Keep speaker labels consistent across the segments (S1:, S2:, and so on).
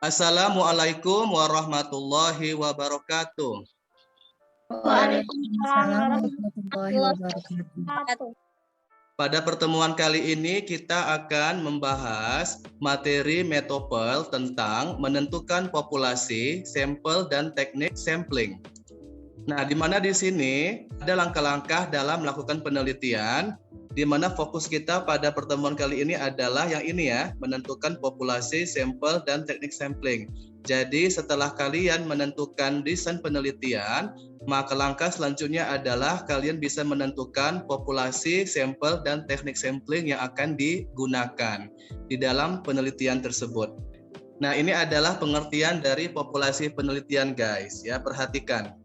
S1: Assalamualaikum warahmatullahi wabarakatuh.
S2: Waalaikumsalam warahmatullahi wabarakatuh.
S1: Pada pertemuan kali ini kita akan membahas materi metopel tentang menentukan populasi, sampel, dan teknik sampling. Nah, di mana di sini ada langkah-langkah dalam melakukan penelitian, di mana fokus kita pada pertemuan kali ini adalah yang ini ya, menentukan populasi, sampel, dan teknik sampling. Jadi setelah kalian menentukan desain penelitian, maka langkah selanjutnya adalah kalian bisa menentukan populasi, sampel, dan teknik sampling yang akan digunakan di dalam penelitian tersebut. Nah, ini adalah pengertian dari populasi penelitian, guys. Ya, perhatikan.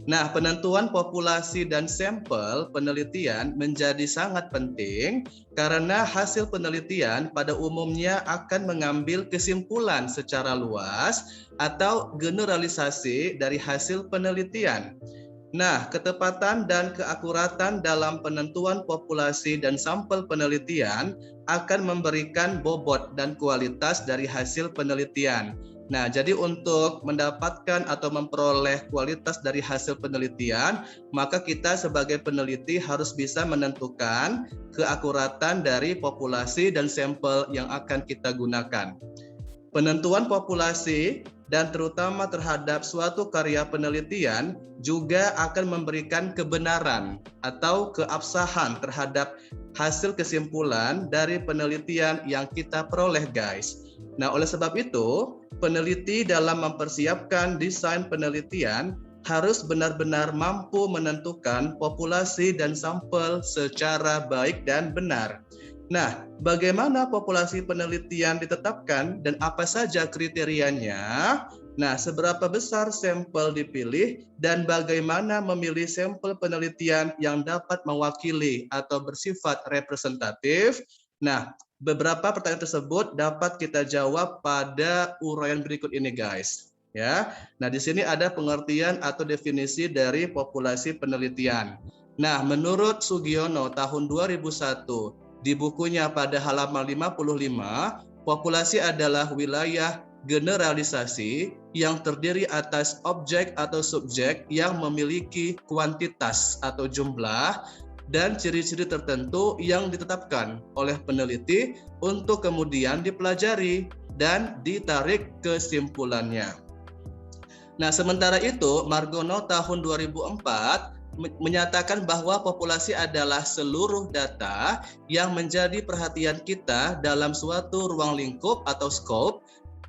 S1: Nah, penentuan populasi dan sampel penelitian menjadi sangat penting karena hasil penelitian pada umumnya akan mengambil kesimpulan secara luas atau generalisasi dari hasil penelitian. Nah, ketepatan dan keakuratan dalam penentuan populasi dan sampel penelitian akan memberikan bobot dan kualitas dari hasil penelitian. Nah, jadi untuk mendapatkan atau memperoleh kualitas dari hasil penelitian, maka kita sebagai peneliti harus bisa menentukan keakuratan dari populasi dan sampel yang akan kita gunakan. Penentuan populasi dan terutama terhadap suatu karya penelitian juga akan memberikan kebenaran atau keabsahan terhadap hasil kesimpulan dari penelitian yang kita peroleh, guys. Nah, oleh sebab itu, peneliti dalam mempersiapkan desain penelitian harus benar-benar mampu menentukan populasi dan sampel secara baik dan benar. Nah, bagaimana populasi penelitian ditetapkan dan apa saja kriterianya? Nah, seberapa besar sampel dipilih dan bagaimana memilih sampel penelitian yang dapat mewakili atau bersifat representatif? Nah, beberapa pertanyaan tersebut dapat kita jawab pada uraian berikut ini, guys. Ya. Nah, di sini ada pengertian atau definisi dari populasi penelitian. Nah, menurut Sugiono tahun 2001 di bukunya pada halaman 55, populasi adalah wilayah generalisasi yang terdiri atas objek atau subjek yang memiliki kuantitas atau jumlah dan ciri-ciri tertentu yang ditetapkan oleh peneliti untuk kemudian dipelajari dan ditarik kesimpulannya. Nah, sementara itu Margono tahun 2004 menyatakan bahwa populasi adalah seluruh data yang menjadi perhatian kita dalam suatu ruang lingkup atau scope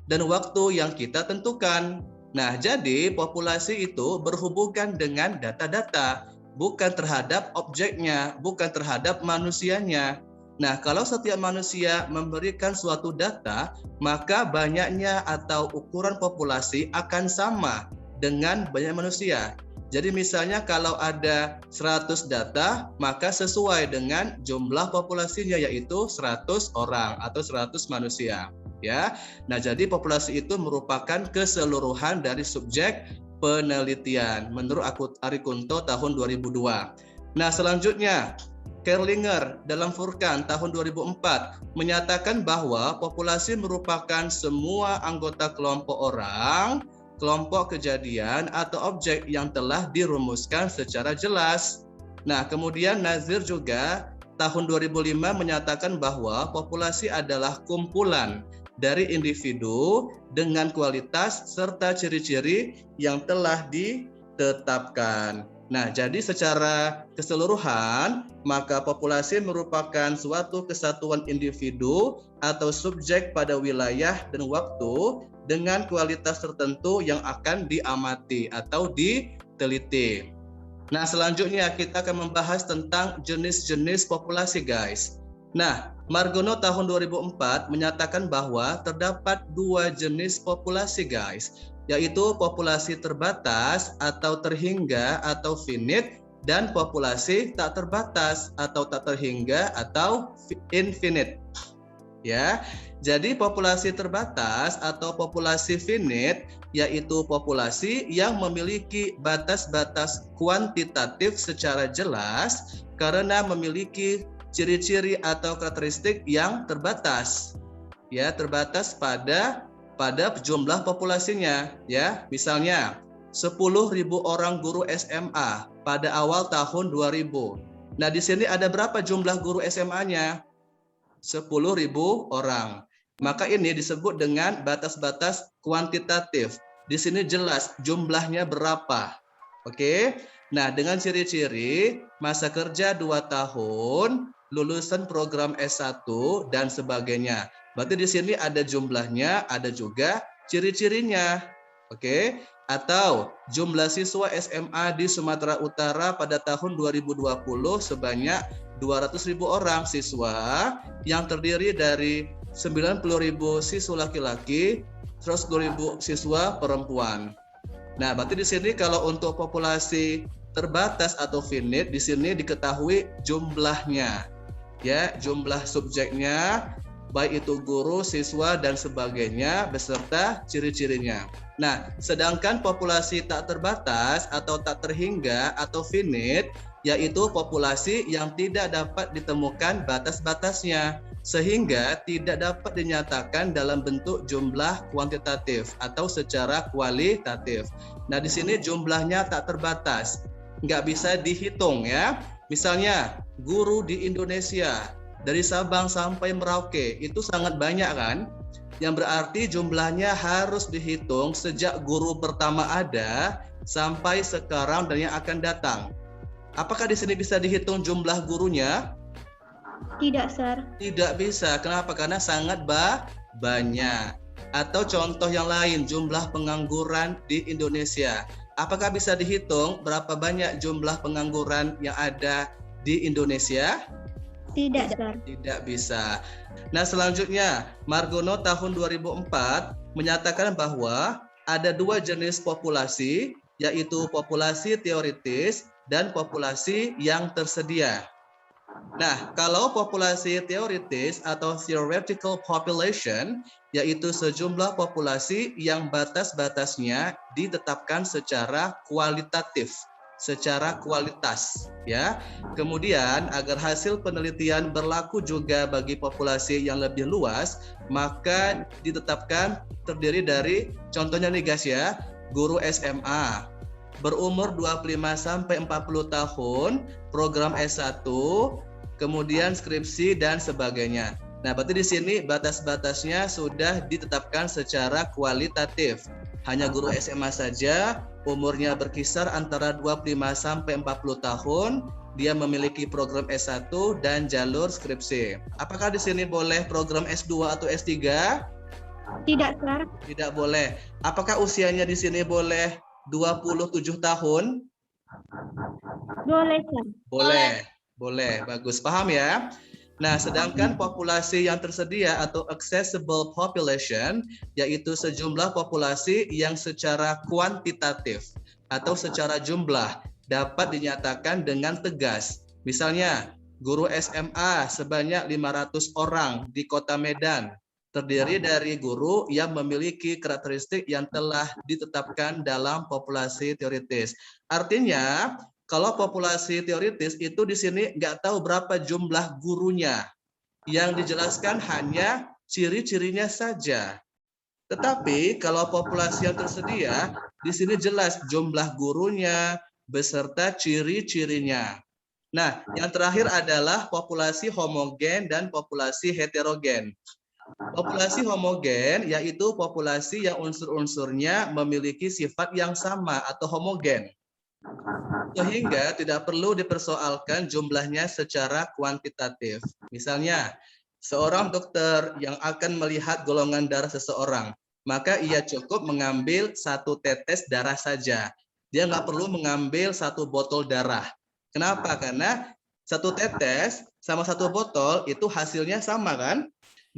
S1: dan waktu yang kita tentukan. Nah, jadi populasi itu berhubungan dengan data-data, bukan terhadap objeknya, bukan terhadap manusianya. Nah, kalau setiap manusia memberikan suatu data, maka banyaknya atau ukuran populasi akan sama dengan banyak manusia. Jadi misalnya kalau ada 100 data, maka sesuai dengan jumlah populasinya yaitu 100 orang atau 100 manusia. Ya. Nah, jadi populasi itu merupakan keseluruhan dari subjek penelitian menurut Arikunto tahun 2002. Nah, selanjutnya Kerlinger dalam Furkan tahun 2004 menyatakan bahwa populasi merupakan semua anggota kelompok orang, kelompok kejadian atau objek yang telah dirumuskan secara jelas. Nah, kemudian Nazir juga tahun 2005 menyatakan bahwa populasi adalah kumpulan dari individu dengan kualitas serta ciri-ciri yang telah ditetapkan. Nah, jadi secara keseluruhan, maka populasi merupakan suatu kesatuan individu atau subjek pada wilayah dan waktu dengan kualitas tertentu yang akan diamati atau diteliti. Nah, selanjutnya kita akan membahas tentang jenis-jenis populasi, guys. Nah, Margono tahun 2004 menyatakan bahwa terdapat dua jenis populasi, guys, yaitu populasi terbatas atau terhingga atau finite dan populasi tak terbatas atau tak terhingga atau infinite. Ya. Jadi populasi terbatas atau populasi finite yaitu populasi yang memiliki batas-batas kuantitatif secara jelas karena memiliki ciri-ciri atau karakteristik yang terbatas. Ya, terbatas pada pada jumlah populasinya, ya. Misalnya 10.000 orang guru SMA pada awal tahun 2000. Nah, di sini ada berapa jumlah guru SMA-nya? 10.000 orang. Maka ini disebut dengan batas-batas kuantitatif. Di sini jelas jumlahnya berapa. Oke. Nah, dengan ciri-ciri masa kerja 2 tahun, lulusan program S1 dan sebagainya. Berarti di sini ada jumlahnya, ada juga ciri-cirinya. Oke. Atau jumlah siswa SMA di Sumatera Utara pada tahun 2020 sebanyak 200.000 orang siswa yang terdiri dari 90.000 siswa laki-laki, 110.000 siswa perempuan. Nah, berarti di sini kalau untuk populasi terbatas atau finite, di sini diketahui jumlahnya, ya, jumlah subjeknya, baik itu guru, siswa, dan sebagainya, beserta ciri-cirinya. Nah, sedangkan populasi tak terbatas atau tak terhingga atau finite, yaitu populasi yang tidak dapat ditemukan batas-batasnya, sehingga tidak dapat dinyatakan dalam bentuk jumlah kuantitatif atau secara kualitatif. Nah, di sini jumlahnya tak terbatas, nggak bisa dihitung ya. Misalnya, guru di Indonesia, dari Sabang sampai Merauke, itu sangat banyak kan? Yang berarti jumlahnya harus dihitung sejak guru pertama ada sampai sekarang dan yang akan datang. Apakah di sini bisa dihitung jumlah gurunya?
S2: Tidak, Sir.
S1: Tidak bisa. Kenapa? Karena sangat banyak. Atau contoh yang lain, jumlah pengangguran di Indonesia. Apakah bisa dihitung berapa banyak jumlah pengangguran yang ada di Indonesia?
S2: Tidak, Sir.
S1: Tidak bisa. Nah, selanjutnya, Margono tahun 2004 menyatakan bahwa ada 2 jenis populasi, yaitu populasi teoritis dan populasi yang tersedia. Nah, kalau populasi teoritis atau theoretical population, yaitu sejumlah populasi yang batas-batasnya ditetapkan secara kualitatif, secara kualitas, ya. Kemudian agar hasil penelitian berlaku juga bagi populasi yang lebih luas, maka ditetapkan terdiri dari, contohnya nih guys ya, guru SMA berumur 25 sampai 40 tahun, program S1, kemudian skripsi dan sebagainya. Nah, berarti di sini batas-batasnya sudah ditetapkan secara kualitatif. Hanya guru SMA saja, umurnya berkisar antara 25 sampai 40 tahun, dia memiliki program S1 dan jalur skripsi. Apakah di sini boleh program S2 atau S3?
S2: Tidak, Sir.
S1: Tidak boleh. Apakah usianya di sini boleh 27 tahun?
S2: Boleh, Sir.
S1: Boleh. Bagus. Paham ya? Nah, sedangkan populasi yang tersedia atau accessible population, yaitu sejumlah populasi yang secara kuantitatif atau secara jumlah dapat dinyatakan dengan tegas. Misalnya, guru SMA sebanyak 500 orang di Kota Medan, terdiri dari guru yang memiliki karakteristik yang telah ditetapkan dalam populasi teoritis. Artinya, kalau populasi teoritis itu di sini nggak tahu berapa jumlah gurunya. Yang dijelaskan hanya ciri-cirinya saja. Tetapi kalau populasi yang tersedia, di sini jelas jumlah gurunya beserta ciri-cirinya. Nah, yang terakhir adalah populasi homogen dan populasi heterogen. Populasi homogen yaitu populasi yang unsur-unsurnya memiliki sifat yang sama atau homogen, sehingga tidak perlu dipersoalkan jumlahnya secara kuantitatif. Misalnya, seorang dokter yang akan melihat golongan darah seseorang, maka ia cukup mengambil 1 tetes darah saja. Dia nggak perlu mengambil 1 botol darah. Kenapa? Karena 1 tetes sama 1 botol itu hasilnya sama kan?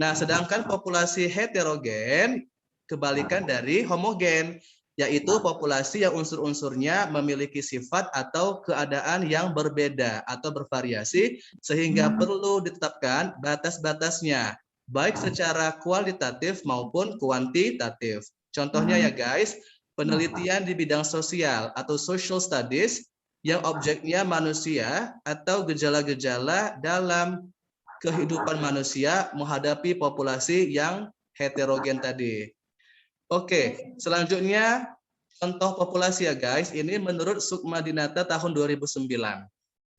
S1: Nah, sedangkan populasi heterogen kebalikan dari homogen, yaitu populasi yang unsur-unsurnya memiliki sifat atau keadaan yang berbeda atau bervariasi, sehingga perlu ditetapkan batas-batasnya, baik secara kualitatif maupun kuantitatif. Contohnya ya guys, penelitian di bidang sosial atau social studies yang objeknya manusia atau gejala-gejala dalam kehidupan manusia menghadapi populasi yang heterogen tadi. Oke, selanjutnya contoh populasi ya guys. Ini menurut Sukma Dinata tahun 2009.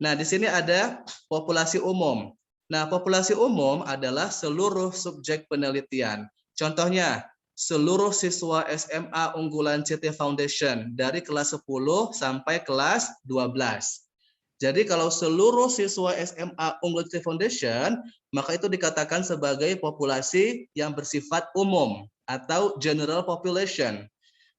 S1: Nah, di sini ada populasi umum. Nah, populasi umum adalah seluruh subjek penelitian. Contohnya, seluruh siswa SMA unggulan CT Foundation dari kelas 10 sampai kelas 12. Jadi kalau seluruh siswa SMA unggulan CT Foundation, maka itu dikatakan sebagai populasi yang bersifat umum atau general population.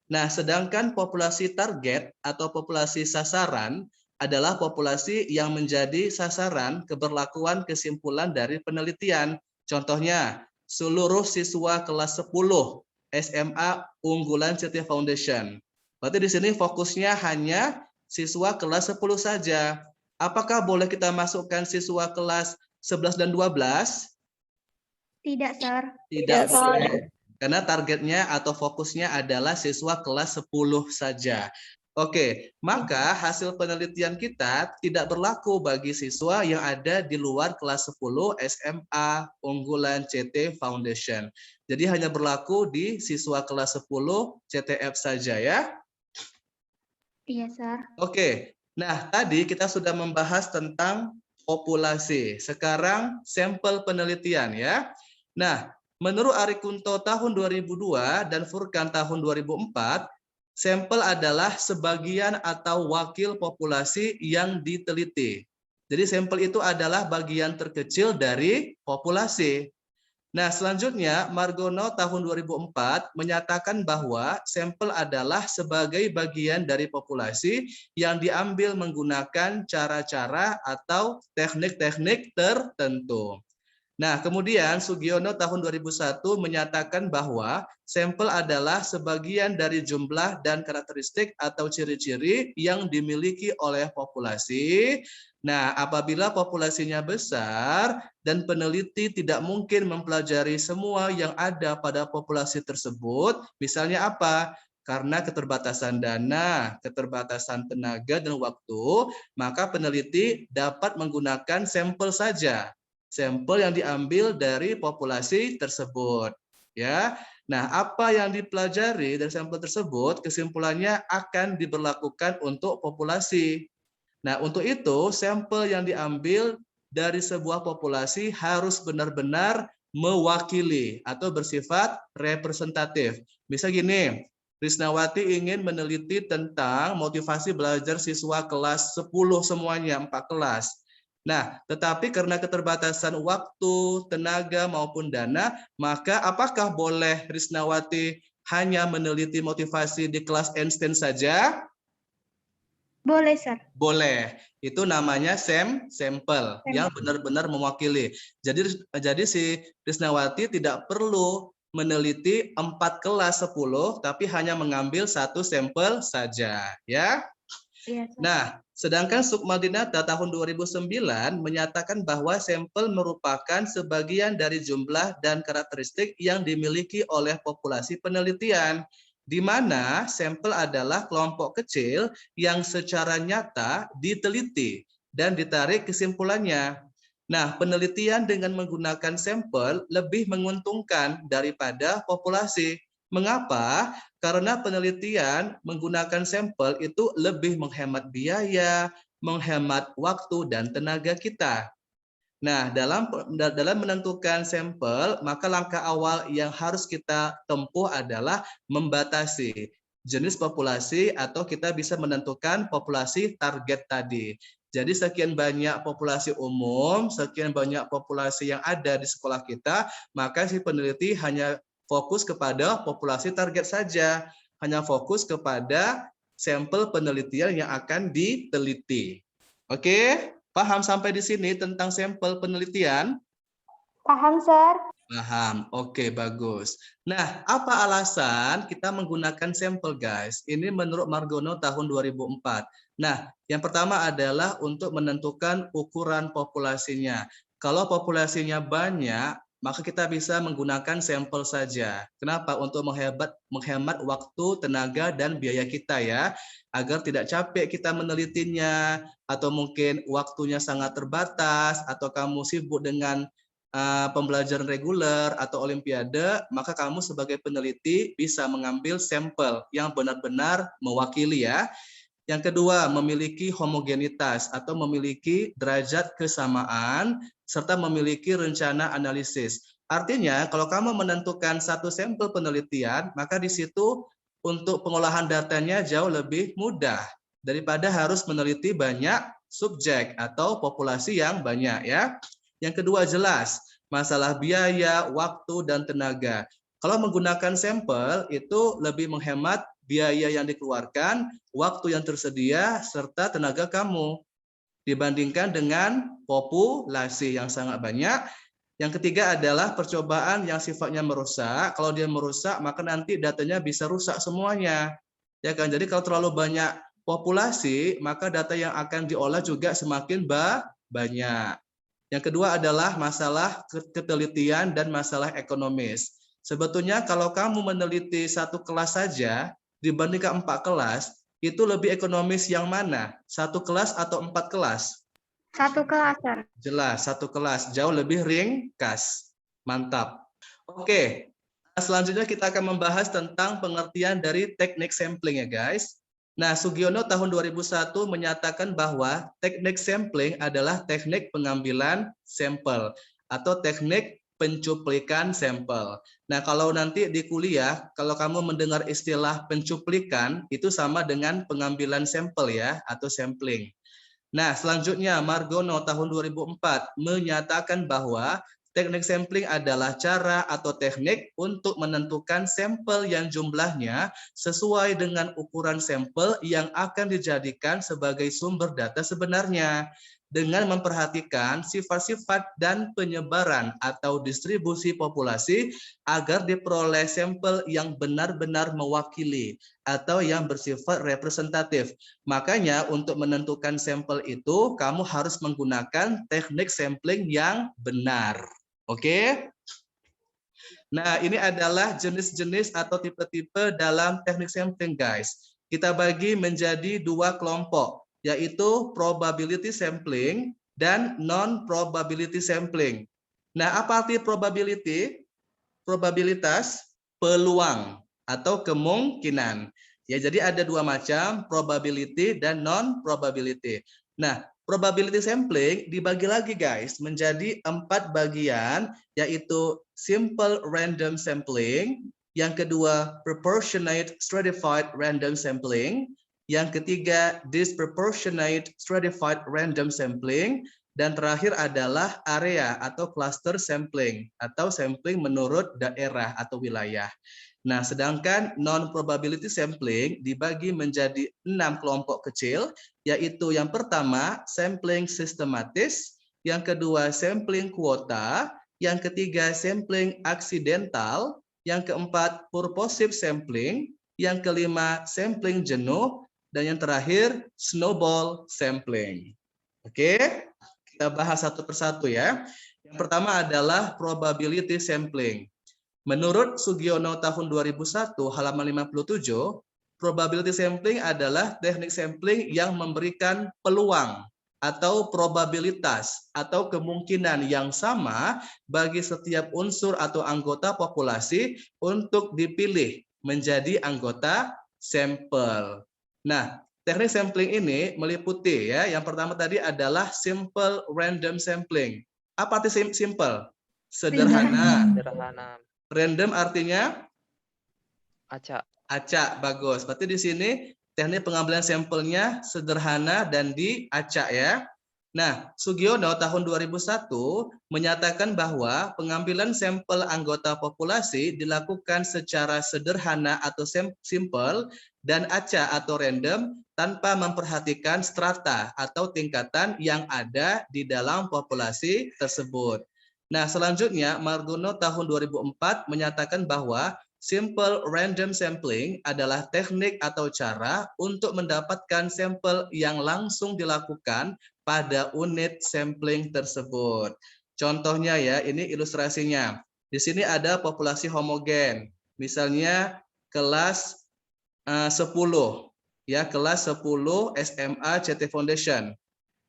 S1: Nah, sedangkan populasi target atau populasi sasaran adalah populasi yang menjadi sasaran keberlakuan kesimpulan dari penelitian. Contohnya, seluruh siswa kelas 10 SMA unggulan CT Foundation. Berarti di sini fokusnya hanya siswa kelas 10 saja. Apakah boleh kita masukkan siswa kelas 11 dan 12?
S2: Tidak, Sir.
S1: Tidak boleh. Karena targetnya atau fokusnya adalah siswa kelas 10 saja. Oke, maka hasil penelitian kita tidak berlaku bagi siswa yang ada di luar kelas 10 SMA unggulan CT Foundation. Jadi hanya berlaku di siswa kelas 10 CTF saja ya.
S2: Iya, Sir.
S1: Oke, nah tadi kita sudah membahas tentang populasi. Sekarang sampel penelitian ya. Nah, menurut Ari Kunto tahun 2002 dan Furkan tahun 2004, sampel adalah sebagian atau wakil populasi yang diteliti. Jadi sampel itu adalah bagian terkecil dari populasi. Nah, selanjutnya Margono tahun 2004 menyatakan bahwa sampel adalah sebagai bagian dari populasi yang diambil menggunakan cara-cara atau teknik-teknik tertentu. Nah, kemudian Sugiono tahun 2001 menyatakan bahwa sampel adalah sebagian dari jumlah dan karakteristik atau ciri-ciri yang dimiliki oleh populasi. Nah, apabila populasinya besar dan peneliti tidak mungkin mempelajari semua yang ada pada populasi tersebut, misalnya apa? Karena keterbatasan dana, keterbatasan tenaga dan waktu, maka peneliti dapat menggunakan sampel saja. Sampel yang diambil dari populasi tersebut, ya. Nah, apa yang dipelajari dari sampel tersebut, kesimpulannya akan diberlakukan untuk populasi. Nah, untuk itu sampel yang diambil dari sebuah populasi harus benar-benar mewakili atau bersifat representatif. Bisa gini, Risnawati ingin meneliti tentang motivasi belajar siswa kelas 10 semuanya, 4 kelas. Nah, tetapi karena keterbatasan waktu, tenaga, maupun dana, maka apakah boleh Risnawati hanya meneliti motivasi di kelas Einstein saja?
S2: Boleh, Sir.
S1: Boleh. Itu namanya sampel yang benar-benar mewakili. Jadi si Risnawati tidak perlu meneliti 4 kelas 10, tapi hanya mengambil 1 sampel saja. Ya.
S2: Iya, Sir.
S1: Nah, sedangkan Sukma Dinata tahun 2009 menyatakan bahwa sampel merupakan sebagian dari jumlah dan karakteristik yang dimiliki oleh populasi penelitian, di mana sampel adalah kelompok kecil yang secara nyata diteliti dan ditarik kesimpulannya. Nah, penelitian dengan menggunakan sampel lebih menguntungkan daripada populasi. Mengapa? Karena penelitian menggunakan sampel itu lebih menghemat biaya, menghemat waktu dan tenaga kita. Nah, dalam menentukan sampel, maka langkah awal yang harus kita tempuh adalah membatasi jenis populasi atau kita bisa menentukan populasi target tadi. Jadi sekian banyak populasi umum, sekian banyak populasi yang ada di sekolah kita, maka si peneliti hanya fokus kepada populasi target saja, hanya fokus kepada sampel penelitian yang akan diteliti. Oke, paham sampai di sini tentang sampel penelitian?
S2: Paham, Sir.
S1: Paham. Oke, bagus. Nah, apa alasan kita menggunakan sampel, guys? Ini menurut Margono tahun 2004. Nah, yang pertama adalah untuk menentukan ukuran populasinya. Kalau populasinya banyak, maka kita bisa menggunakan sampel saja. Kenapa? Untuk menghemat waktu, tenaga, dan biaya kita ya, agar tidak capek kita menelitinya, atau mungkin waktunya sangat terbatas, atau kamu sibuk dengan pembelajaran reguler atau olimpiade, maka kamu sebagai peneliti bisa mengambil sampel yang benar-benar mewakili ya. Yang kedua, memiliki homogenitas atau memiliki derajat kesamaan serta memiliki rencana analisis. Artinya, kalau kamu menentukan satu sampel penelitian, maka di situ untuk pengolahan datanya jauh lebih mudah daripada harus meneliti banyak subjek atau populasi yang banyak ya. Yang kedua, jelas masalah biaya, waktu, dan tenaga. Kalau menggunakan sampel itu lebih menghemat biaya yang dikeluarkan, waktu yang tersedia, serta tenaga kamu dibandingkan dengan populasi yang sangat banyak. Yang ketiga adalah percobaan yang sifatnya merusak. Kalau dia merusak, maka nanti datanya bisa rusak semuanya. Ya kan? Jadi kalau terlalu banyak populasi, maka data yang akan diolah juga semakin banyak. Yang kedua adalah masalah ketelitian dan masalah ekonomis. Sebetulnya kalau kamu meneliti satu kelas saja, dibandingkan 4 kelas, itu lebih ekonomis yang mana? 1 kelas atau 4 kelas?
S2: 1 kelas, Sir.
S1: Jelas, 1 kelas. Jauh lebih ringkas. Mantap. Oke, selanjutnya kita akan membahas tentang pengertian dari teknik sampling ya guys. Nah, Sugiono tahun 2001 menyatakan bahwa teknik sampling adalah teknik pengambilan sampel atau teknik pencuplikan sampel. Nah, kalau nanti di kuliah, kalau kamu mendengar istilah pencuplikan, itu sama dengan pengambilan sampel ya, atau sampling. Nah, selanjutnya Margono tahun 2004 menyatakan bahwa teknik sampling adalah cara atau teknik untuk menentukan sampel yang jumlahnya sesuai dengan ukuran sampel yang akan dijadikan sebagai sumber data sebenarnya, dengan memperhatikan sifat-sifat dan penyebaran atau distribusi populasi agar diperoleh sampel yang benar-benar mewakili atau yang bersifat representatif. Makanya untuk menentukan sampel itu kamu harus menggunakan teknik sampling yang benar. Oke? Nah, ini adalah jenis-jenis atau tipe-tipe dalam teknik sampling, guys. Kita bagi menjadi 2 kelompok, yaitu probability sampling dan non-probability sampling. Nah, apa arti probability? Probabilitas, peluang atau kemungkinan. Ya, jadi ada 2 macam, probability dan non-probability. Nah, probability sampling dibagi lagi guys menjadi 4 bagian, yaitu simple random sampling, yang kedua proportionate stratified random sampling, yang ketiga disproportionate stratified random sampling, dan terakhir adalah area atau cluster sampling atau sampling menurut daerah atau wilayah. Nah, sedangkan non-probability sampling dibagi menjadi 6 kelompok kecil, yaitu yang pertama sampling sistematis, yang kedua sampling kuota, yang ketiga sampling aksidental, yang keempat purposive sampling, yang kelima sampling jenuh, dan yang terakhir snowball sampling. Oke, kita bahas satu persatu ya. Yang pertama adalah probability sampling. Menurut Sugiono tahun 2001 halaman 57, probability sampling adalah teknik sampling yang memberikan peluang atau probabilitas atau kemungkinan yang sama bagi setiap unsur atau anggota populasi untuk dipilih menjadi anggota sampel. Nah, teknik sampling ini meliputi ya, yang pertama tadi adalah simple random sampling. Apa arti simple? Sederhana.
S3: Sederhana.
S1: Random artinya
S3: Acak.
S1: acak, bagus. Berarti di sini teknik pengambilan sampelnya sederhana dan diacak ya. Nah, Sugiono tahun 2001 menyatakan bahwa pengambilan sampel anggota populasi dilakukan secara sederhana atau simple dan acak atau random tanpa memperhatikan strata atau tingkatan yang ada di dalam populasi tersebut. Nah, selanjutnya Margono tahun 2004 menyatakan bahwa simple random sampling adalah teknik atau cara untuk mendapatkan sampel yang langsung dilakukan pada unit sampling tersebut. Contohnya ya, ini ilustrasinya. Di sini ada populasi homogen. Misalnya kelas 10 ya, kelas 10 SMA CT Foundation.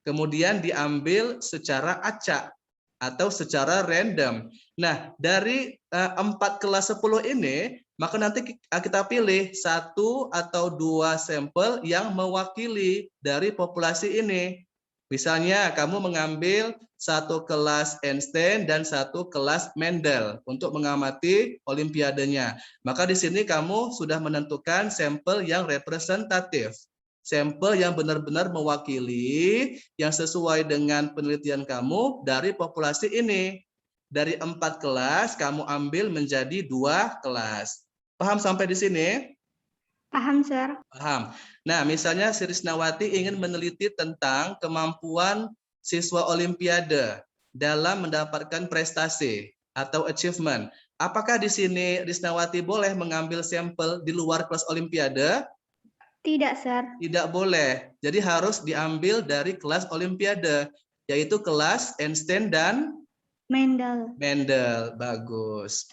S1: Kemudian diambil secara acak. atau secara random. Nah, dari 4 kelas 10 ini, maka nanti kita pilih 1 atau 2 sampel yang mewakili dari populasi ini. Misalnya, kamu mengambil 1 kelas Einstein dan 1 kelas Mendel untuk mengamati olimpiadenya. Maka di sini kamu sudah menentukan sampel yang representatif. Sampel yang benar-benar mewakili, yang sesuai dengan penelitian kamu dari populasi ini. Dari 4 kelas, kamu ambil menjadi 2 kelas. Paham sampai di sini?
S2: Paham, Sir.
S1: Paham. Nah, misalnya Sri Risnawati ingin meneliti tentang kemampuan siswa Olimpiade dalam mendapatkan prestasi atau achievement. Apakah di sini Risnawati boleh mengambil sampel di luar kelas Olimpiade?
S2: Tidak, Sir.
S1: Tidak boleh. Jadi harus diambil dari kelas Olimpiade, yaitu kelas Einstein dan
S2: Mendel.
S1: Mendel. Bagus.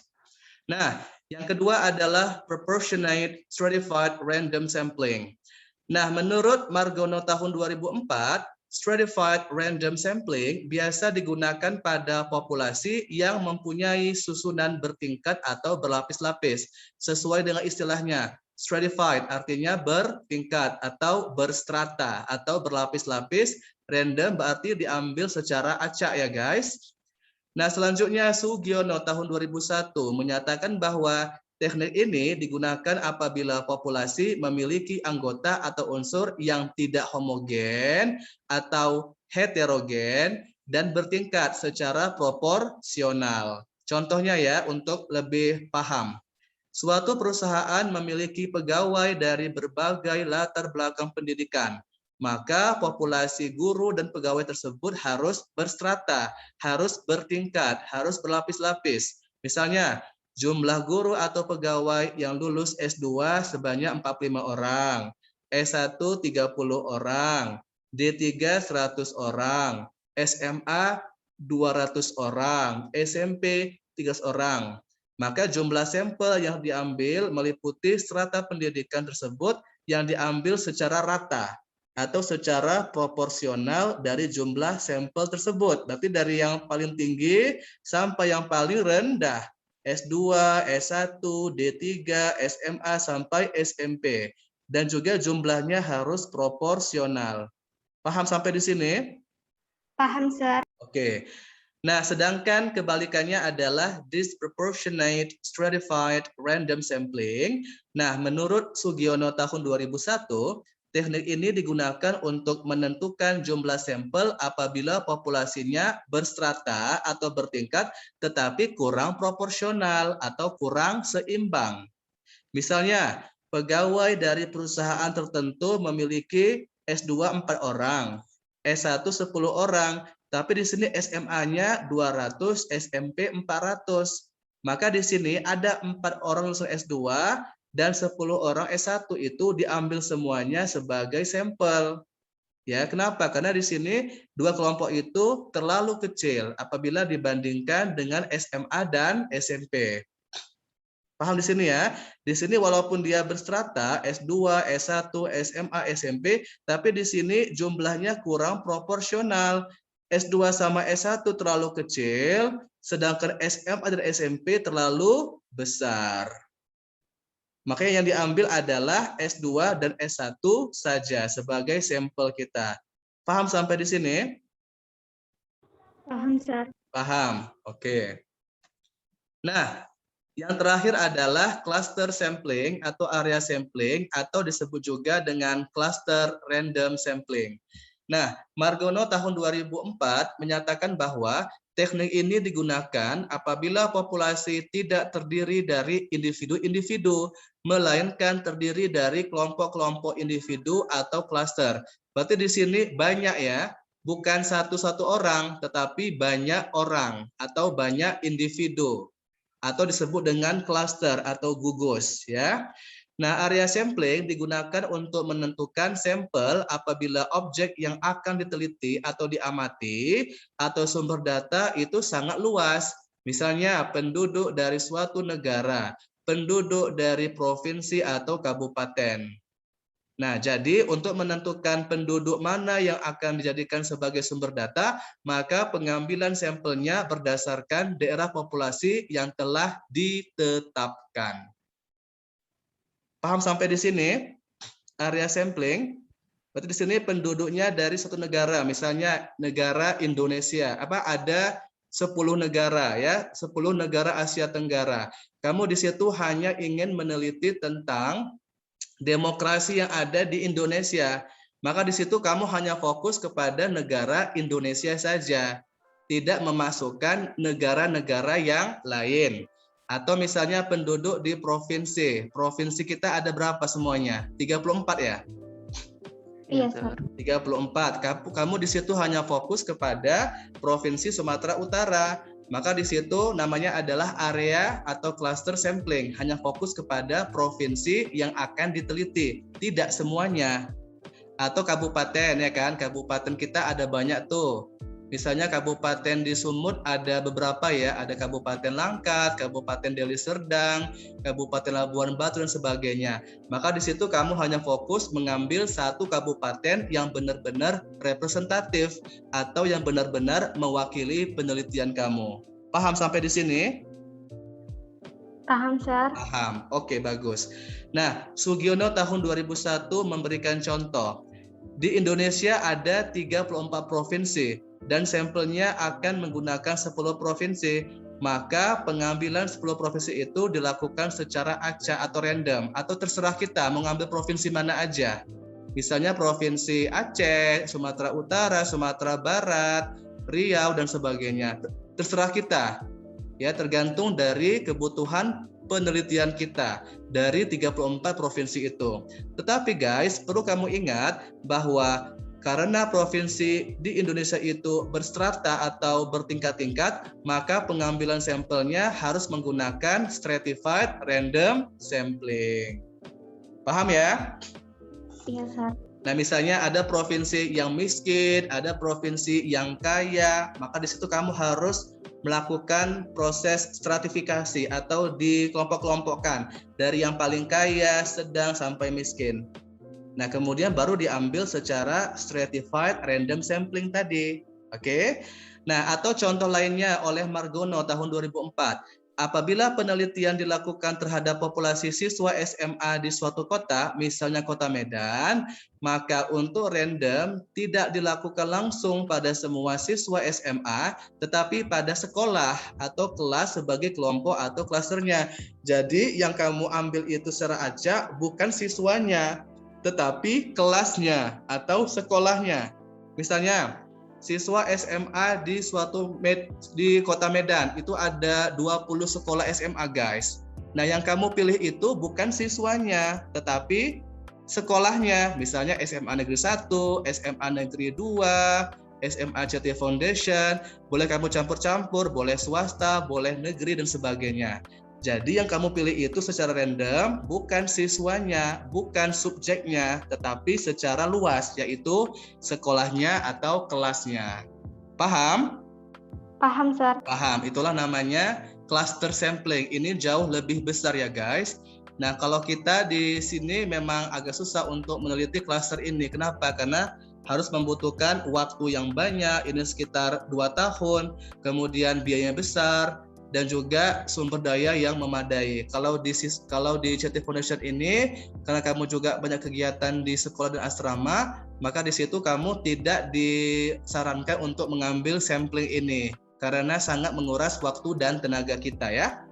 S1: Nah, yang kedua adalah proportionate stratified random sampling. Nah, menurut Margono tahun 2004, stratified random sampling biasa digunakan pada populasi yang mempunyai susunan bertingkat atau berlapis-lapis. Sesuai dengan istilahnya, stratified artinya bertingkat atau berstrata atau berlapis-lapis, random berarti diambil secara acak ya guys. Nah, selanjutnya Sugiono tahun 2001 menyatakan bahwa teknik ini digunakan apabila populasi memiliki anggota atau unsur yang tidak homogen atau heterogen dan bertingkat secara proporsional. Contohnya ya, untuk lebih paham. Suatu perusahaan memiliki pegawai dari berbagai latar belakang pendidikan. Maka populasi guru dan pegawai tersebut harus berstrata, harus bertingkat, harus berlapis-lapis. Misalnya, jumlah guru atau pegawai yang lulus S2 sebanyak 45 orang, S1 30 orang, D3 100 orang, SMA 200 orang, SMP 300 orang. Maka jumlah sampel yang diambil meliputi strata pendidikan tersebut yang diambil secara rata atau secara proporsional dari jumlah sampel tersebut. Berarti dari yang paling tinggi sampai yang paling rendah. S2, S1, D3, SMA sampai SMP. Dan juga jumlahnya harus proporsional. Paham sampai di sini?
S2: Paham, Sir.
S1: Oke. Nah, sedangkan kebalikannya adalah disproportionate stratified random sampling. Nah, menurut Sugiono tahun 2001, teknik ini digunakan untuk menentukan jumlah sampel apabila populasinya berstrata atau bertingkat tetapi kurang proporsional atau kurang seimbang. Misalnya, pegawai dari perusahaan tertentu memiliki S2 4 orang, S1 10 orang, tapi di sini SMA-nya 200, SMP 400. Maka di sini ada 4 orang lulusan S2 dan 10 orang S1 itu diambil semuanya sebagai sampel. Ya, kenapa? Karena di sini 2 kelompok itu terlalu kecil apabila dibandingkan dengan SMA dan SMP. Paham di sini ya? Di sini walaupun dia berstrata S2, S1, SMA, SMP, tapi di sini jumlahnya kurang proporsional. S2 sama S1 terlalu kecil, sedangkan SMA dan SMP terlalu besar. Makanya yang diambil adalah S2 dan S1 saja sebagai sampel kita. Paham sampai di sini?
S2: Paham, Sir.
S1: Paham. Oke. Nah, yang terakhir adalah cluster sampling atau area sampling atau disebut juga dengan cluster random sampling. Nah, Margono tahun 2004 menyatakan bahwa teknik ini digunakan apabila populasi tidak terdiri dari individu-individu, melainkan terdiri dari kelompok-kelompok individu atau cluster. Berarti di sini banyak ya, bukan satu-satu orang, tetapi banyak orang atau banyak individu, atau disebut dengan cluster atau gugus ya. Nah, area sampling digunakan untuk menentukan sampel apabila objek yang akan diteliti atau diamati atau sumber data itu sangat luas. Misalnya penduduk dari suatu negara, penduduk dari provinsi atau kabupaten. Nah, jadi untuk menentukan penduduk mana yang akan dijadikan sebagai sumber data, maka pengambilan sampelnya berdasarkan daerah populasi yang telah ditetapkan. Paham sampai di sini? Area sampling, berarti di sini penduduknya dari satu negara, misalnya negara Indonesia, ada 10 negara ya, 10 negara Asia Tenggara. Kamu di situ hanya ingin meneliti tentang demokrasi yang ada di Indonesia, maka di situ kamu hanya fokus kepada negara Indonesia saja, tidak memasukkan negara-negara yang lain. Atau misalnya penduduk di provinsi. Provinsi kita ada berapa semuanya? 34 ya?
S2: Iya,
S3: Sir.
S1: 34. Kamu di situ hanya fokus kepada Provinsi Sumatera Utara. Maka di situ namanya adalah area atau cluster sampling, hanya fokus kepada provinsi yang akan diteliti, tidak semuanya. Atau kabupaten ya kan, kabupaten kita ada banyak tuh. Misalnya kabupaten di Sumut ada beberapa ya, ada Kabupaten Langkat, Kabupaten Deli Serdang, Kabupaten Labuan Batu dan sebagainya. Maka di situ kamu hanya fokus mengambil satu kabupaten yang benar-benar representatif atau yang benar-benar mewakili penelitian kamu. Paham sampai di sini?
S2: Paham, Sir.
S1: Paham. Oke, bagus. Nah, Sugiono tahun 2001 memberikan contoh. Di Indonesia ada 34 provinsi dan sampelnya akan menggunakan 10 provinsi. Maka pengambilan 10 provinsi itu dilakukan secara acak atau random, atau terserah kita mau ngambil provinsi mana aja. Misalnya provinsi Aceh, Sumatera Utara, Sumatera Barat, Riau dan sebagainya. Terserah kita. Ya, tergantung dari kebutuhan penelitian kita dari 34 provinsi itu. Tetapi guys, perlu kamu ingat bahwa karena provinsi di Indonesia itu berstrata atau bertingkat-tingkat, maka pengambilan sampelnya harus menggunakan stratified random sampling. Paham ya?
S2: Iya, Sir.
S1: Nah, misalnya ada provinsi yang miskin, ada provinsi yang kaya, maka di situ kamu harus melakukan proses stratifikasi atau dikelompok-kelompokkan dari yang paling kaya, sedang sampai miskin. Nah, kemudian baru diambil secara stratified random sampling tadi. Oke. Nah, atau contoh lainnya oleh Margono tahun 2004. Apabila penelitian dilakukan terhadap populasi siswa SMA di suatu kota, misalnya Kota Medan, maka untuk random tidak dilakukan langsung pada semua siswa SMA, tetapi pada sekolah atau kelas sebagai kelompok atau klasternya. Jadi yang kamu ambil itu secara acak bukan siswanya, tetapi kelasnya atau sekolahnya. Misalnya siswa SMA di Kota Medan itu ada 20 sekolah SMA guys. Nah, yang kamu pilih itu bukan siswanya, tetapi sekolahnya. Misalnya SMA Negeri 1, SMA Negeri 2, SMA Jati Foundation, boleh kamu campur-campur, boleh swasta, boleh negeri dan sebagainya. Jadi yang kamu pilih itu secara random, bukan siswanya, bukan subjeknya, tetapi secara luas, yaitu sekolahnya atau kelasnya. Paham?
S2: Paham, Sir.
S1: Paham, itulah namanya cluster sampling. Ini jauh lebih besar ya guys. Nah, kalau kita di sini memang agak susah untuk meneliti cluster ini. Kenapa? Karena harus membutuhkan waktu yang banyak, ini sekitar 2 tahun, kemudian biayanya besar, dan juga sumber daya yang memadai. Kalau di Jati Foundation ini, karena kamu juga banyak kegiatan di sekolah dan asrama, maka di situ kamu tidak disarankan untuk mengambil sampling ini, karena sangat menguras waktu dan tenaga kita ya.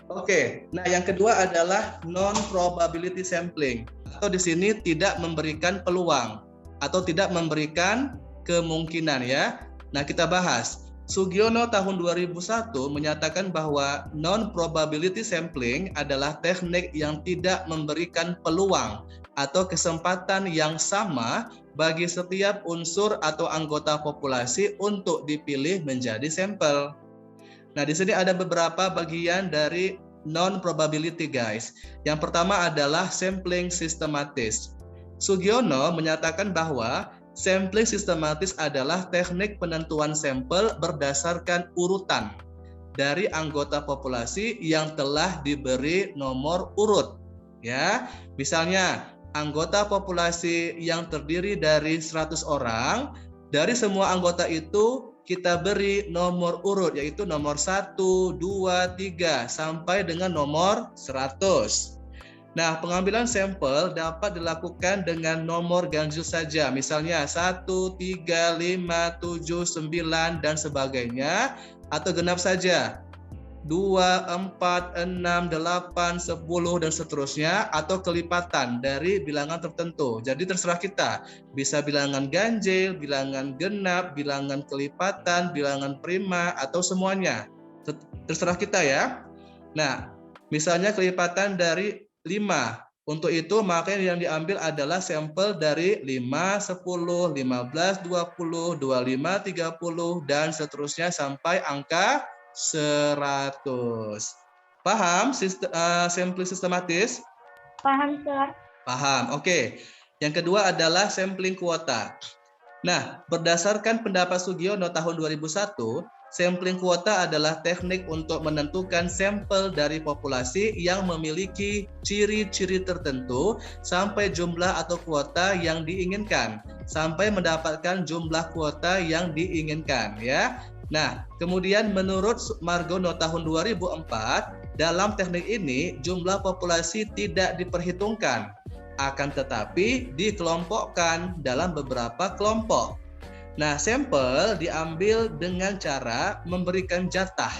S1: Oke, nah yang kedua adalah non-probability sampling, atau di sini tidak memberikan peluang, atau tidak memberikan kemungkinan ya. Nah, kita bahas. Sugiono tahun 2001 menyatakan bahwa non-probability sampling adalah teknik yang tidak memberikan peluang atau kesempatan yang sama bagi setiap unsur atau anggota populasi untuk dipilih menjadi sampel. Nah, di sini ada beberapa bagian dari non-probability guys. Yang pertama adalah sampling sistematis. Sugiono menyatakan bahwa sampling sistematis adalah teknik penentuan sampel berdasarkan urutan dari anggota populasi yang telah diberi nomor urut. Ya, misalnya anggota populasi yang terdiri dari 100 orang. Dari semua anggota itu kita beri nomor urut, yaitu nomor 1, 2, 3 sampai dengan nomor 100. Nah, pengambilan sampel dapat dilakukan dengan nomor ganjil saja, misalnya 1, 3, 5, 7, 9, dan sebagainya, atau genap saja, 2, 4, 6, 8, 10, dan seterusnya, atau kelipatan dari bilangan tertentu. Jadi terserah kita, bisa bilangan ganjil, bilangan genap, bilangan kelipatan, bilangan prima, atau semuanya. Terserah kita ya. Nah, misalnya kelipatan dari 5. Untuk itu maka yang diambil adalah sampel dari 5, 10, 15, 20, 25, 30, dan seterusnya sampai angka 100. Paham sampling sistematis?
S2: Paham, Sir.
S1: Paham. Oke. Yang kedua adalah sampling kuota. Nah, berdasarkan pendapat Sugiono tahun 2001, sampling kuota adalah teknik untuk menentukan sampel dari populasi yang memiliki ciri-ciri tertentu sampai jumlah atau kuota yang diinginkan, sampai mendapatkan jumlah kuota yang diinginkan ya. Nah, kemudian menurut Margono tahun 2004, dalam teknik ini jumlah populasi tidak diperhitungkan, akan tetapi dikelompokkan dalam beberapa kelompok. Nah, sampel diambil dengan cara memberikan jatah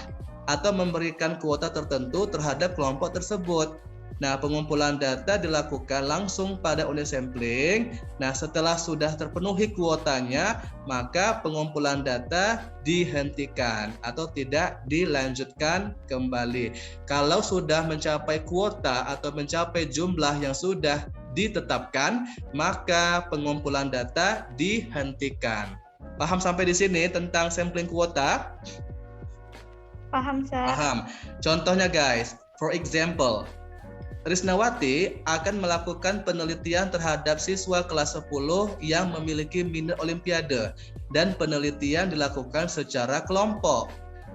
S1: atau memberikan kuota tertentu terhadap kelompok tersebut. Nah, pengumpulan data dilakukan langsung pada unit sampling. Nah, setelah sudah terpenuhi kuotanya, maka pengumpulan data dihentikan atau tidak dilanjutkan kembali. Kalau sudah mencapai kuota atau mencapai jumlah yang sudah ditetapkan, maka pengumpulan data dihentikan. Paham sampai di sini tentang sampling kuota?
S2: Paham, Sir.
S1: Paham. Contohnya guys, for example, Risnawati akan melakukan penelitian terhadap siswa kelas 10 yang memiliki minat olimpiade dan penelitian dilakukan secara kelompok.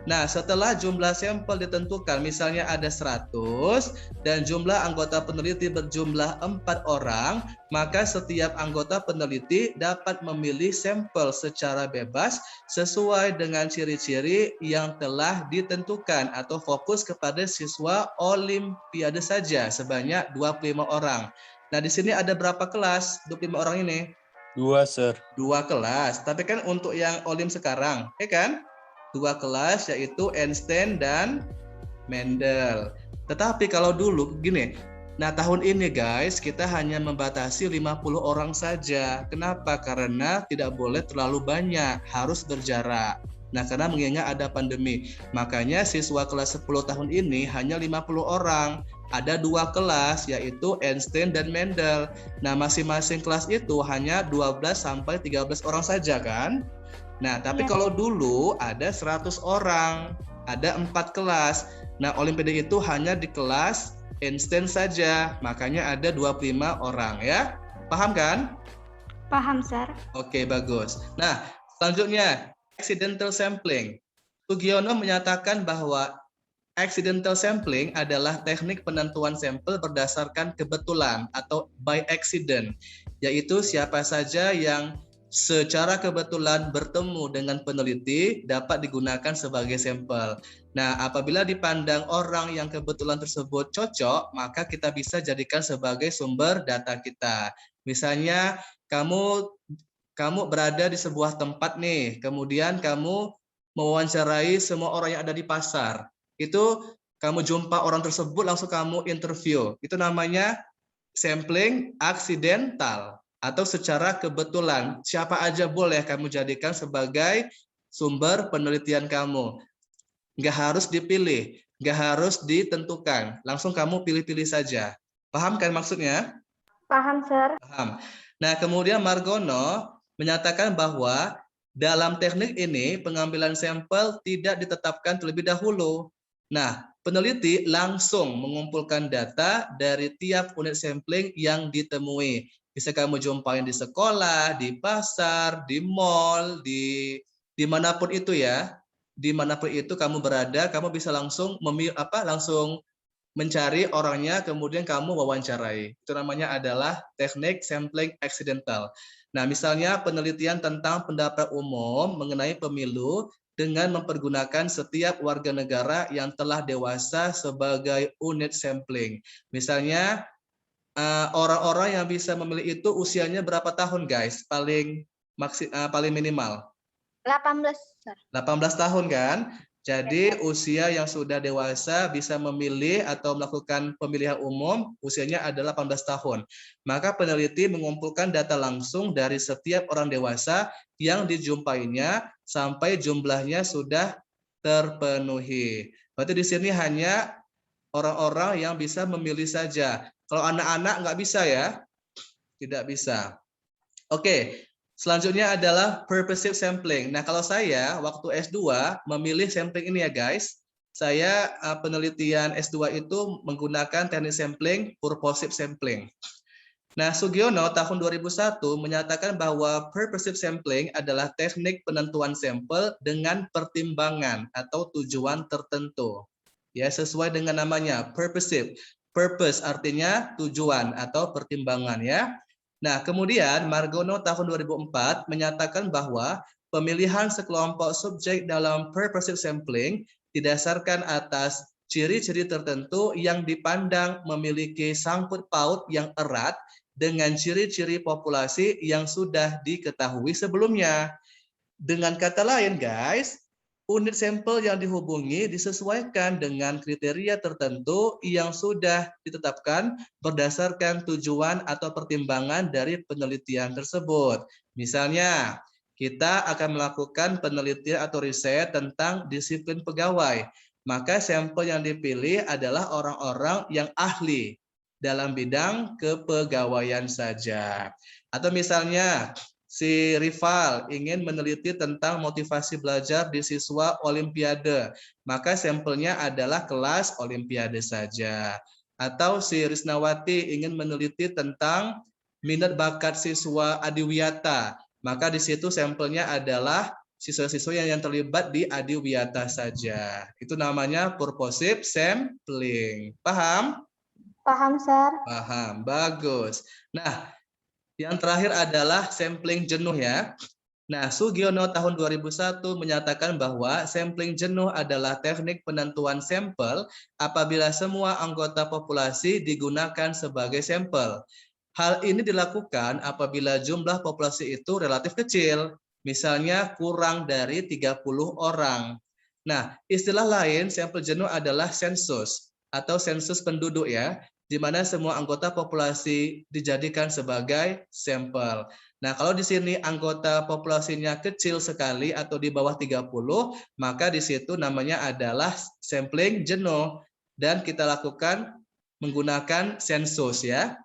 S1: Nah, setelah jumlah sampel ditentukan, misalnya ada 100 dan jumlah anggota peneliti berjumlah 4 orang, maka setiap anggota peneliti dapat memilih sampel secara bebas sesuai dengan ciri-ciri yang telah ditentukan atau fokus kepada siswa olimpiade saja sebanyak 25 orang. Nah, di sini ada berapa kelas 25 orang ini?
S4: 2, Sir.
S1: 2 kelas. Tapi kan untuk yang olim sekarang, ya kan? 2 kelas yaitu Einstein dan Mendel. Tetapi kalau dulu gini, nah tahun ini guys kita hanya membatasi 50 orang saja. Kenapa? Karena tidak boleh terlalu banyak, harus berjarak. Nah, karena mengingat ada pandemi, makanya siswa kelas 10 tahun ini hanya 50 orang. Ada 2 kelas yaitu Einstein dan Mendel. Nah, masing-masing kelas itu hanya 12 sampai 13 orang saja kan? Nah, tapi kalau dulu ada 100 orang, ada 4 kelas. Nah, olimpiade itu hanya di kelas Einstein saja, makanya ada 25 orang ya. Paham kan?
S2: Paham, Sir.
S1: Oke, bagus. Nah, selanjutnya accidental sampling. Sugiono menyatakan bahwa accidental sampling adalah teknik penentuan sampel berdasarkan kebetulan atau by accident, yaitu siapa saja yang secara kebetulan bertemu dengan peneliti dapat digunakan sebagai sampel. Nah, apabila dipandang orang yang kebetulan tersebut cocok, maka kita bisa jadikan sebagai sumber data kita. Misalnya, kamu berada di sebuah tempat nih, kemudian kamu mewawancarai semua orang yang ada di pasar. Itu kamu jumpa orang tersebut, langsung kamu interview. Itu namanya sampling accidental atau secara kebetulan. Siapa aja boleh kamu jadikan sebagai sumber penelitian kamu. Nggak harus dipilih, nggak harus ditentukan. Langsung kamu pilih-pilih saja. Paham kan maksudnya?
S2: Paham, Sir.
S1: Paham. Nah, kemudian Margono menyatakan bahwa dalam teknik ini pengambilan sampel tidak ditetapkan terlebih dahulu. Nah, peneliti langsung mengumpulkan data dari tiap unit sampling yang ditemui. Bisa kamu jumpain di sekolah, di pasar, di mall, dimanapun itu ya. Dimanapun itu kamu berada, kamu bisa langsung mencari orangnya, kemudian kamu wawancarai. Itu namanya adalah teknik sampling accidental. Nah, misalnya penelitian tentang pendapat umum mengenai pemilu dengan mempergunakan setiap warga negara yang telah dewasa sebagai unit sampling. Misalnya, orang-orang yang bisa memilih itu usianya berapa tahun, guys? Paling minimal.
S2: 18, Sir.
S1: 18 tahun kan? Jadi usia yang sudah dewasa bisa memilih atau melakukan pemilihan umum usianya adalah 18 tahun. Maka peneliti mengumpulkan data langsung dari setiap orang dewasa yang dijumpainya sampai jumlahnya sudah terpenuhi. Berarti di sini hanya orang-orang yang bisa memilih saja. Kalau anak-anak nggak bisa ya, tidak bisa. Oke, selanjutnya adalah purposive sampling. Nah, kalau saya waktu S2 memilih sampling ini ya guys, saya penelitian S2 itu menggunakan teknik sampling purposive sampling. Nah, Sugiono tahun 2001 menyatakan bahwa purposive sampling adalah teknik penentuan sampel dengan pertimbangan atau tujuan tertentu. Ya, sesuai dengan namanya, purposive. Purpose artinya tujuan atau pertimbangan ya. Nah, kemudian Margono tahun 2004 menyatakan bahwa pemilihan sekelompok subjek dalam purposive sampling didasarkan atas ciri-ciri tertentu yang dipandang memiliki sangkut paut yang erat dengan ciri-ciri populasi yang sudah diketahui sebelumnya. Dengan kata lain, guys, unit sampel yang dihubungi disesuaikan dengan kriteria tertentu yang sudah ditetapkan berdasarkan tujuan atau pertimbangan dari penelitian tersebut. Misalnya, kita akan melakukan penelitian atau riset tentang disiplin pegawai. Maka sampel yang dipilih adalah orang-orang yang ahli dalam bidang kepegawaian saja. Atau misalnya, si rival ingin meneliti tentang motivasi belajar di siswa Olimpiade, maka sampelnya adalah kelas Olimpiade saja. Atau si Risnawati ingin meneliti tentang minat bakat siswa Adiwiyata, maka di situ sampelnya adalah siswa-siswa yang terlibat di Adiwiyata saja. Itu namanya purposive sampling. Paham?
S2: Paham, Sir.
S1: Paham, bagus. Nah, yang terakhir adalah sampling jenuh ya. Nah, Sugiono tahun 2001 menyatakan bahwa sampling jenuh adalah teknik penentuan sampel apabila semua anggota populasi digunakan sebagai sampel. Hal ini dilakukan apabila jumlah populasi itu relatif kecil, misalnya kurang dari 30 orang. Nah, istilah lain sampel jenuh adalah sensus atau sensus penduduk ya, di mana semua anggota populasi dijadikan sebagai sampel. Nah, kalau di sini anggota populasinya kecil sekali atau di bawah 30, maka di situ namanya adalah sampling jenuh dan kita lakukan menggunakan sensus ya.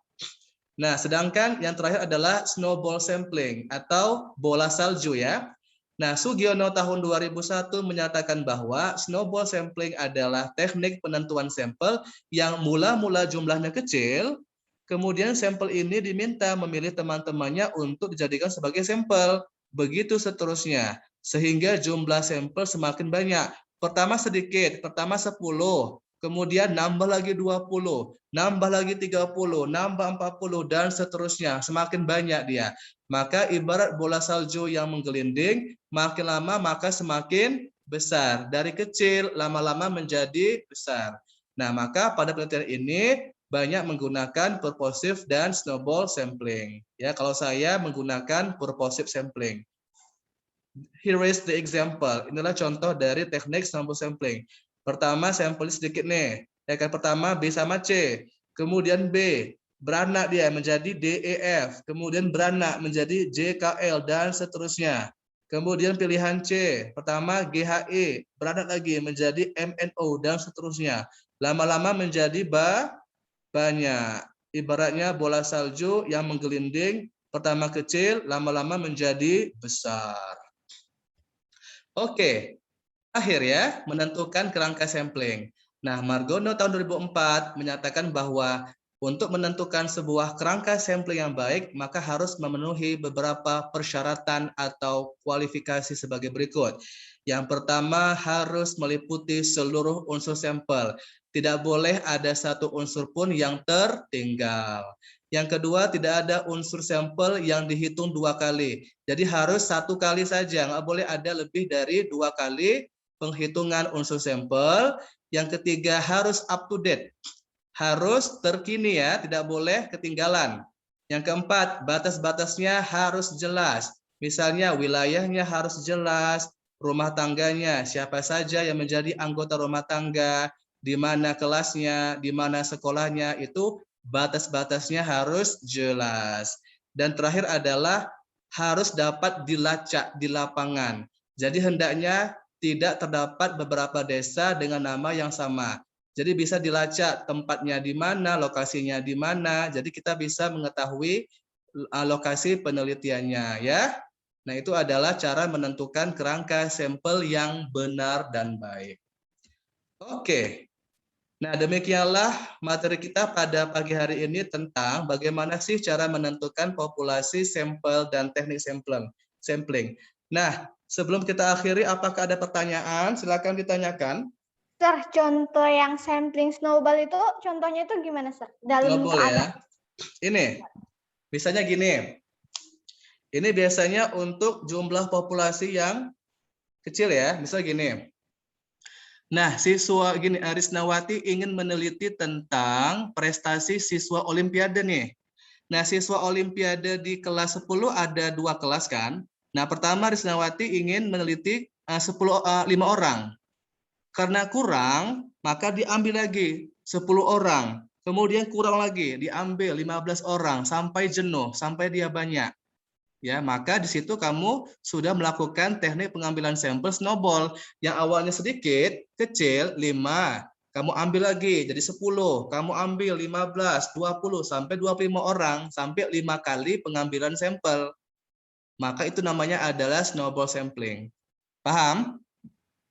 S1: Nah, sedangkan yang terakhir adalah snowball sampling atau bola salju ya. Nah, Sugiono tahun 2001 menyatakan bahwa snowball sampling adalah teknik penentuan sampel yang mula-mula jumlahnya kecil, kemudian sampel ini diminta memilih teman-temannya untuk dijadikan sebagai sampel. Begitu seterusnya, sehingga jumlah sampel semakin banyak. Pertama sedikit, pertama 10, kemudian nambah lagi 20, nambah lagi 30, nambah 40, dan seterusnya. Semakin banyak dia. Maka ibarat bola salju yang menggelinding, makin lama maka semakin besar. Dari kecil lama-lama menjadi besar. Nah, maka pada penelitian ini banyak menggunakan purposive dan snowball sampling. Ya, kalau saya menggunakan purposive sampling. Here is the example. Inilah contoh dari teknik snowball sampling. Pertama, sampel sedikit nih. Ya kan, pertama B sama C. Kemudian B, beranak dia menjadi DEF, kemudian beranak menjadi JKL, dan seterusnya. Kemudian pilihan C, pertama GHE, beranak lagi menjadi MNO, dan seterusnya. Lama-lama menjadi banyak. Ibaratnya bola salju yang menggelinding, pertama kecil, lama-lama menjadi besar. Oke, akhir ya, menentukan kerangka sampling. Nah, Margono tahun 2004 menyatakan bahwa untuk menentukan sebuah kerangka sampling yang baik, maka harus memenuhi beberapa persyaratan atau kualifikasi sebagai berikut. Yang pertama, harus meliputi seluruh unsur sampel. Tidak boleh ada satu unsur pun yang tertinggal. Yang kedua, tidak ada unsur sampel yang dihitung 2 kali. Jadi harus 1 kali saja, nggak boleh ada lebih dari 2 kali penghitungan unsur sampel. Yang ketiga, harus up to date. Harus terkini ya, tidak boleh ketinggalan. Yang keempat, batas-batasnya harus jelas. Misalnya wilayahnya harus jelas, rumah tangganya, siapa saja yang menjadi anggota rumah tangga, di mana kelasnya, di mana sekolahnya, itu batas-batasnya harus jelas. Dan terakhir adalah harus dapat dilacak di lapangan. Jadi hendaknya tidak terdapat beberapa desa dengan nama yang sama. Jadi bisa dilacak tempatnya di mana, lokasinya di mana. Jadi kita bisa mengetahui lokasi penelitiannya ya. Nah, itu adalah cara menentukan kerangka sampel yang benar dan baik. Oke. Nah, demikianlah materi kita pada pagi hari ini tentang bagaimana sih cara menentukan populasi sampel dan teknik sampling. Nah, sebelum kita akhiri, apakah ada pertanyaan? Silakan ditanyakan.
S2: Sir, contoh yang sampling snowball itu contohnya itu gimana, Sir? Dalam
S1: Snowball ya.
S2: keadaan.
S1: Ini, misalnya gini. Ini biasanya untuk jumlah populasi yang kecil ya. Misal gini. Nah, siswa gini, Arisnawati ingin meneliti tentang prestasi siswa Olimpiade nih. Nah, siswa Olimpiade di kelas 10 ada 2 kelas kan. Nah, pertama Arisnawati ingin meneliti 5 orang. Karena kurang, maka diambil lagi 10 orang. Kemudian kurang lagi, diambil 15 orang sampai jenuh, sampai dia banyak. Ya, maka di situ kamu sudah melakukan teknik pengambilan sampel snowball yang awalnya sedikit, kecil, 5. Kamu ambil lagi jadi 10, kamu ambil 15, 20 sampai 25 orang sampai 5 kali pengambilan sampel. Maka itu namanya adalah snowball sampling. Paham?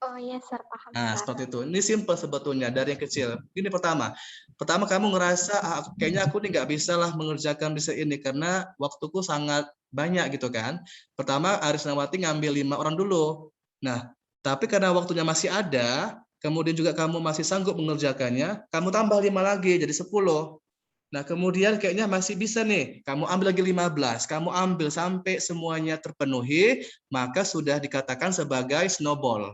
S2: Oh iya, Sir, paham.
S1: Nah,
S2: Sir.
S1: seperti itu. Ini simple sebetulnya dari yang kecil. Ini pertama kamu ngerasa kayaknya aku nih nggak bisa lah mengerjakan bisa ini karena waktuku sangat banyak gitu kan. Pertama Arisnawati ngambil 5 orang dulu. Nah, tapi karena waktunya masih ada, kemudian juga kamu masih sanggup mengerjakannya, kamu tambah 5 lagi jadi 10. Nah, kemudian kayaknya masih bisa nih, kamu ambil lagi 15, kamu ambil sampai semuanya terpenuhi, maka sudah dikatakan sebagai snowball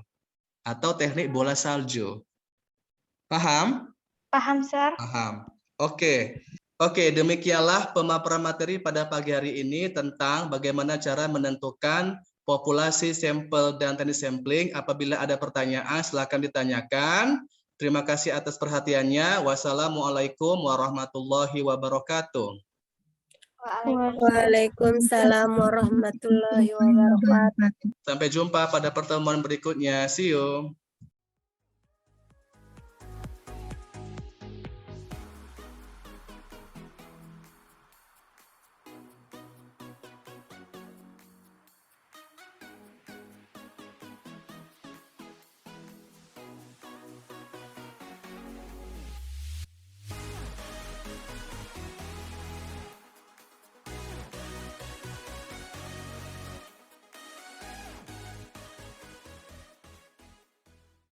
S1: atau teknik bola salju. Paham?
S2: Paham, Sir.
S1: Paham. Oke. Oke, demikianlah pemaparan materi pada pagi hari ini tentang bagaimana cara menentukan populasi sampel dan teknik sampling. Apabila ada pertanyaan, silakan ditanyakan. Terima kasih atas perhatiannya. Wassalamualaikum warahmatullahi wabarakatuh.
S4: Waalaikumsalam warahmatullahi wabarakatuh.
S1: Sampai jumpa pada pertemuan berikutnya. See you.